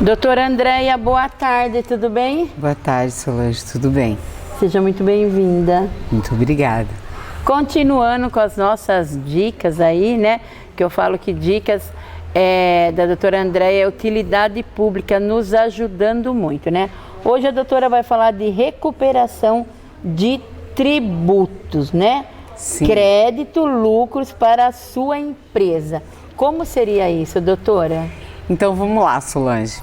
Doutora Andréia, boa tarde, tudo bem? Boa tarde, Solange, tudo bem? Seja muito bem-vinda. Muito obrigada. Continuando com as nossas dicas aí, né? Que eu falo que dicas da doutora Andréia é utilidade pública, nos ajudando muito, né? Hoje a doutora vai falar de recuperação de tributos, né? Sim. Crédito, lucros para a sua empresa. Como seria isso, doutora? Então vamos lá, Solange.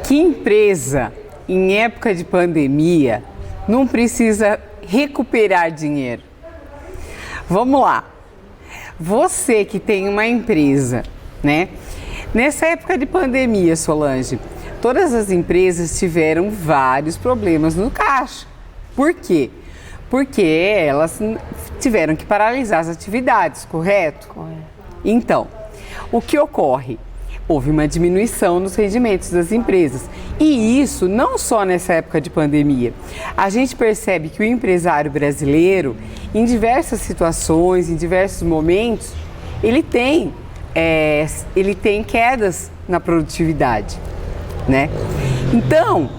Que empresa em época de pandemia não precisa recuperar dinheiro? Vamos lá. Você que tem uma empresa, né? Nessa época de pandemia, Solange, todas as empresas tiveram vários problemas no caixa. Por quê? Porque elas tiveram que paralisar as atividades, correto? Correto. Então, o que ocorre? Houve uma diminuição nos rendimentos das empresas. E isso não só nessa época de pandemia. A gente percebe que o empresário brasileiro, em diversas situações, em diversos momentos, ele tem quedas na produtividade, né? Então,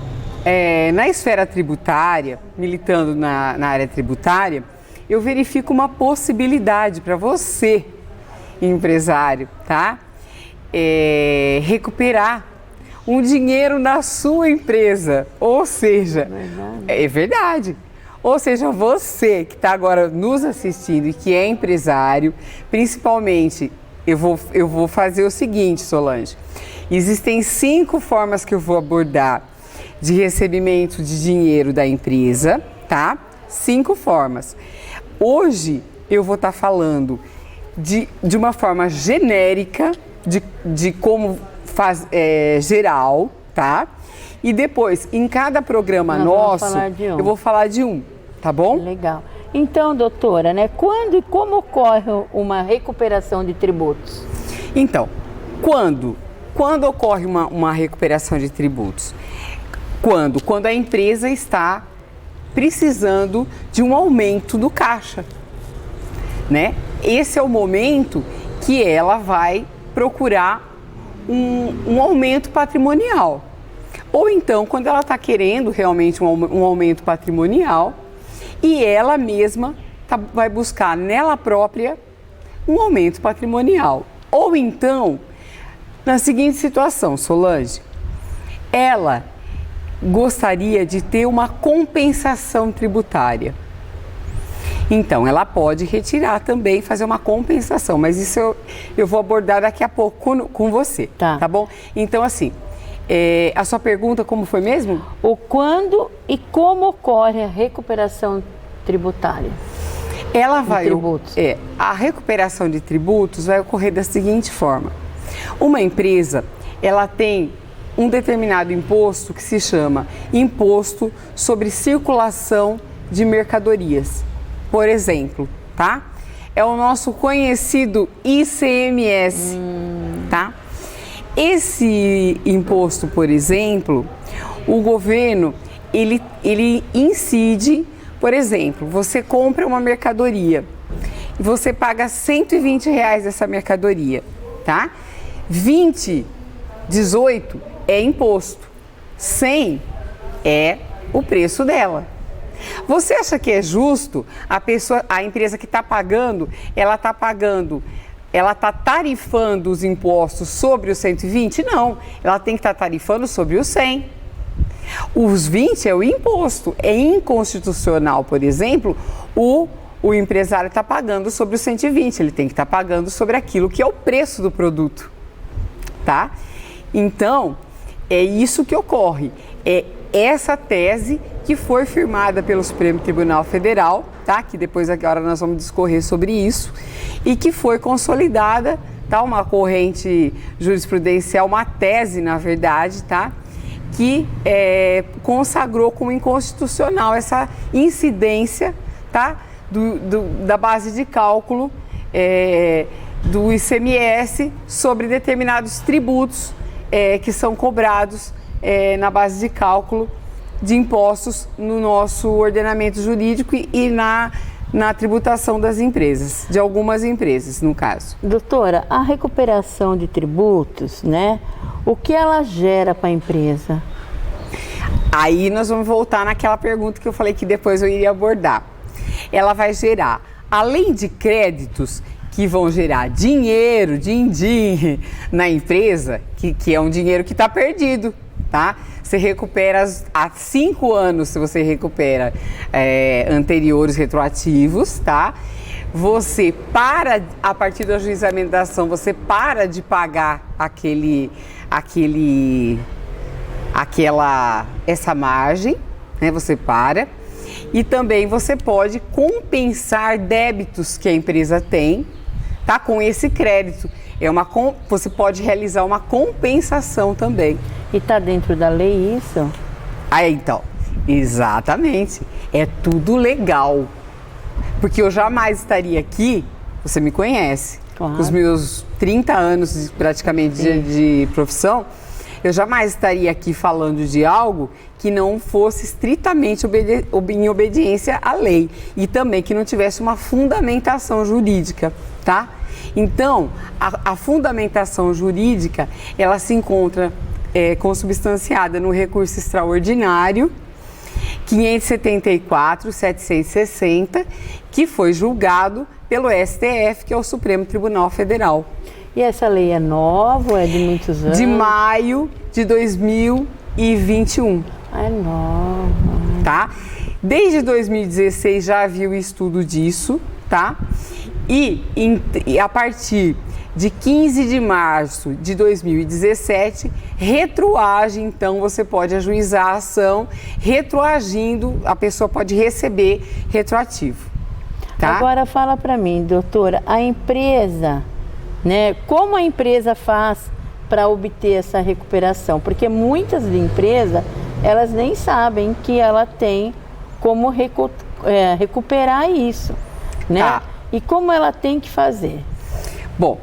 na esfera tributária, militando na área tributária, eu verifico uma possibilidade para você, empresário, tá? Recuperar um dinheiro na sua empresa, ou seja, é verdade. Ou seja, você que está agora nos assistindo e que é empresário, principalmente, eu vou fazer o seguinte, Solange, existem 5 formas que eu vou abordar de recebimento de dinheiro da empresa, tá? 5 formas. Hoje eu vou estar falando de uma forma genérica, de como faz geral, tá? E depois, em cada programa nosso, eu vou falar de um, tá bom? Legal. Então, doutora, né? Quando e como ocorre uma recuperação de tributos? Então, quando ocorre uma recuperação de tributos? Quando a empresa está precisando de um aumento do caixa, né? Esse é o momento que ela vai procurar um aumento patrimonial. Ou então, quando ela está querendo realmente um aumento patrimonial e ela mesma vai buscar nela própria um aumento patrimonial. Ou então, na seguinte situação, Solange, ela gostaria de ter uma compensação tributária. Então, ela pode retirar também, fazer uma compensação, mas isso eu vou abordar daqui a pouco com você, tá bom? Então, assim, a sua pergunta como foi mesmo? O quando e como ocorre a recuperação tributária? A recuperação de tributos vai ocorrer da seguinte forma. Uma empresa, ela tem um determinado imposto que se chama Imposto sobre Circulação de Mercadorias. Por exemplo, tá? É o nosso conhecido ICMS, tá? Esse imposto, por exemplo, o governo, ele incide, por exemplo, você compra uma mercadoria e você paga R$120 dessa mercadoria, tá? 18 é imposto, 100 é o preço dela. Você acha que é justo a empresa que está pagando, ela está tarifando os impostos sobre os 120? Não, ela tem que estar tarifando sobre os 100. Os 20 é o imposto. É inconstitucional, por exemplo, o empresário está pagando sobre os 120, ele tem que estar pagando sobre aquilo que é o preço do produto, tá? Então, é isso que ocorre. É essa tese que foi firmada pelo Supremo Tribunal Federal, tá? Que depois agora nós vamos discorrer sobre isso, e que foi consolidada, tá? Uma corrente jurisprudencial, uma tese, na verdade, tá? Que consagrou como inconstitucional essa incidência, tá? Da base de cálculo do ICMS sobre determinados tributos que são cobrados na base de cálculo de impostos no nosso ordenamento jurídico e na tributação das empresas, de algumas empresas, no caso. Doutora, a recuperação de tributos, né? O que ela gera para a empresa? Aí nós vamos voltar naquela pergunta que eu falei que depois eu iria abordar. Ela vai gerar, além de créditos que vão gerar dinheiro, din-din, na empresa, que é um dinheiro que está perdido, tá? Você recupera há 5 anos, se você recupera anteriores retroativos, tá? Você para, a partir do ajuizamento da ação, você para de pagar essa margem, né? Você para. E também você pode compensar débitos que a empresa tem, tá? Com esse crédito. Você pode realizar uma compensação também. E está dentro da lei isso? Aí então, exatamente. É tudo legal. Porque eu jamais estaria aqui, você me conhece, claro. Com os meus 30 anos praticamente de profissão, eu jamais estaria aqui falando de algo que não fosse estritamente em obediência à lei e também que não tivesse uma fundamentação jurídica, tá? Então, a fundamentação jurídica, ela se encontra consubstanciada no recurso extraordinário 574/760, que foi julgado pelo STF, que é o Supremo Tribunal Federal. E essa lei é nova ou é de muitos anos? De maio de 2021. É nova. Tá? Desde 2016 já havia o estudo disso, tá? E a partir de 15 de março de 2017, retroage, então você pode ajuizar a ação, retroagindo, a pessoa pode receber retroativo. Tá? Agora fala para mim, doutora, a empresa, né? Como a empresa faz para obter essa recuperação? Porque muitas empresas, elas nem sabem que ela tem como recuperar isso, né? Tá. E como ela tem que fazer? Bom,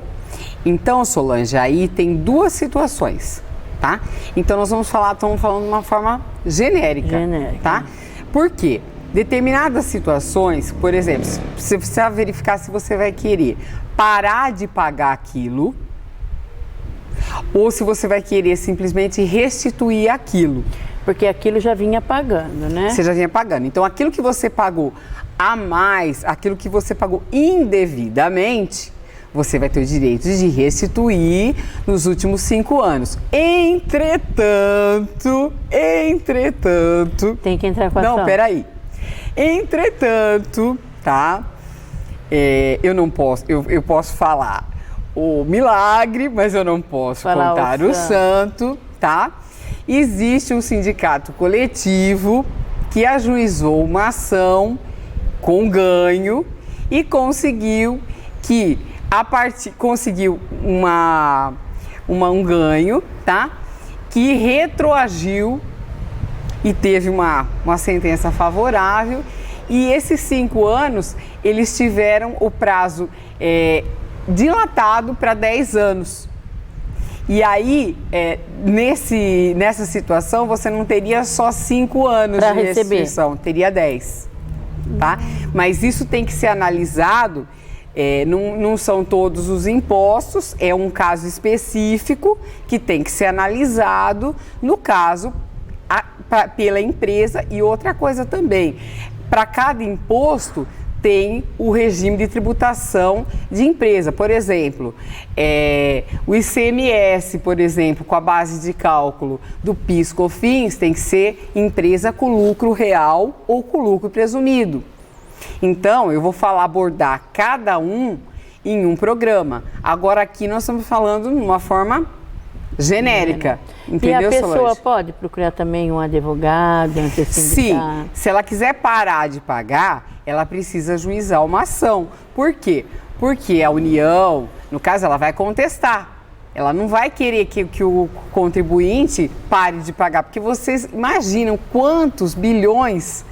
então, Solange, aí tem duas situações, tá? Então estamos falando de uma forma genérica, tá? Por quê? Determinadas situações, por exemplo, você precisa verificar se você vai querer parar de pagar aquilo ou se você vai querer simplesmente restituir aquilo. Porque aquilo já vinha pagando, né? Você já vinha pagando. Então, aquilo que você pagou a mais, aquilo que você pagou indevidamente, você vai ter o direito de restituir nos últimos 5 anos. Entretanto... Tem que entrar com a ação. Não, peraí. Entretanto, tá? Eu não posso... Eu posso falar o milagre, mas eu não posso contar o santo, tá? Existe um sindicato coletivo que ajuizou uma ação com ganho e conseguiu um ganho, tá? Que retroagiu e teve uma sentença favorável, e esses 5 anos eles tiveram o prazo dilatado para 10 anos. E aí, nessa situação, você não teria só 5 anos pra de receber. restituição, teria 10, tá? Mas isso tem que ser analisado, não são todos os impostos, é um caso específico que tem que ser analisado, no caso, pela empresa. E outra coisa também, para cada imposto, tem o regime de tributação de empresa. Por exemplo, o ICMS, por exemplo, com a base de cálculo do PIS/COFINS, tem que ser empresa com lucro real ou com lucro presumido. Então, eu vou abordar cada um em um programa. Agora, aqui nós estamos falando de uma forma genérica. Entendeu, e a pessoa Solange? pode procurar também um advogado antes de sindicar? Sim, se ela quiser parar de pagar, ela precisa ajuizar uma ação. Por quê? Porque a União, no caso, ela vai contestar. Ela não vai querer que o contribuinte pare de pagar, porque vocês imaginam quantos bilhões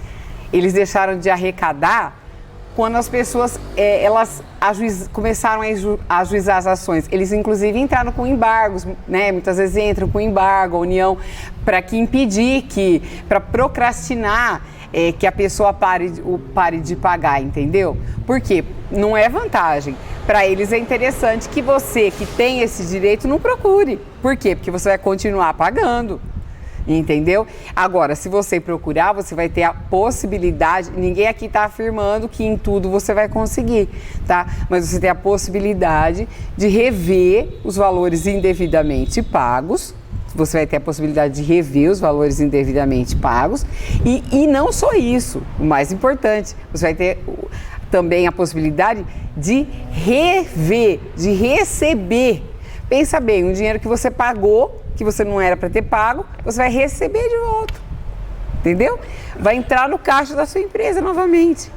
eles deixaram de arrecadar quando as pessoas começaram a ajuizar as ações. Eles, inclusive, entraram com embargos, né? Muitas vezes entram com embargo, a União, para impedir para procrastinar que a pessoa pare de pagar, entendeu? Por quê? Não é vantagem. Para eles é interessante que você que tem esse direito não procure. Por quê? Porque você vai continuar pagando. Entendeu? Agora, se você procurar, você vai ter a possibilidade, ninguém aqui está afirmando que em tudo você vai conseguir, tá? Mas você tem a possibilidade de rever os valores indevidamente pagos, você vai ter a possibilidade de rever os valores indevidamente pagos e não só isso, o mais importante, você vai ter também a possibilidade de rever, de receber. Pensa bem, um dinheiro que você pagou, que você não era para ter pago, você vai receber de volta, entendeu? Vai entrar no caixa da sua empresa novamente.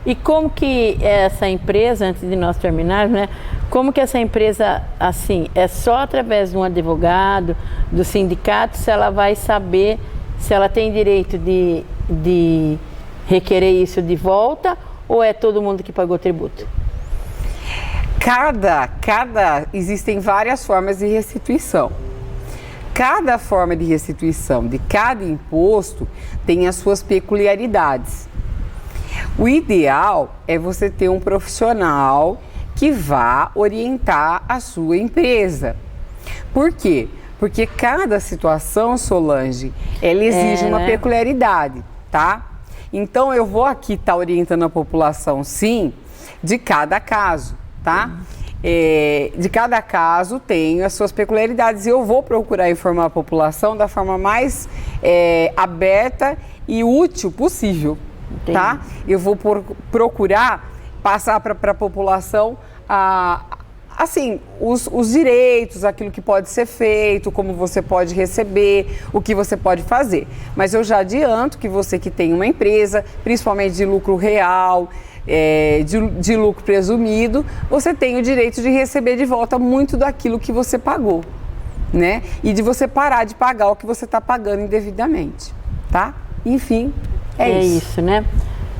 E como que essa empresa, antes de nós terminarmos, né? Como que essa empresa, assim, é só através de um advogado, do sindicato, se ela vai saber se ela tem direito de requerer isso de volta ou é todo mundo que pagou tributo? Existem várias formas de restituição. Cada forma de restituição de cada imposto tem as suas peculiaridades. O ideal é você ter um profissional que vá orientar a sua empresa. Por quê? Porque cada situação, Solange, ela exige uma peculiaridade, tá? Então, eu vou aqui estar orientando a população, sim, de cada caso, tá? De cada caso tem as suas peculiaridades e eu vou procurar informar a população da forma mais aberta e útil possível, tá? Eu vou procurar passar para a população assim, os direitos, aquilo que pode ser feito, como você pode receber, o que você pode fazer. Mas eu já adianto que você que tem uma empresa, principalmente de lucro real, de lucro presumido, você tem o direito de receber de volta muito daquilo que você pagou, né? E de você parar de pagar o que você está pagando indevidamente, tá? Enfim, é isso, né?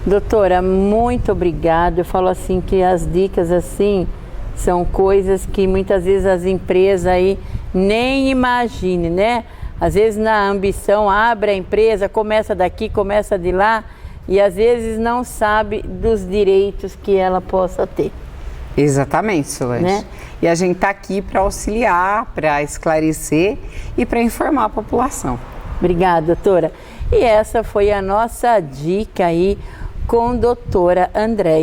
Doutora, muito obrigada. Eu falo assim que as dicas assim são coisas que muitas vezes as empresas aí nem imaginem, né? Às vezes na ambição abre a empresa, começa daqui, começa de lá, e às vezes não sabe dos direitos que ela possa ter. Exatamente, Solange. Né? E a gente está aqui para auxiliar, para esclarecer e para informar a população. Obrigada, doutora. E essa foi a nossa dica aí com a doutora Andréia.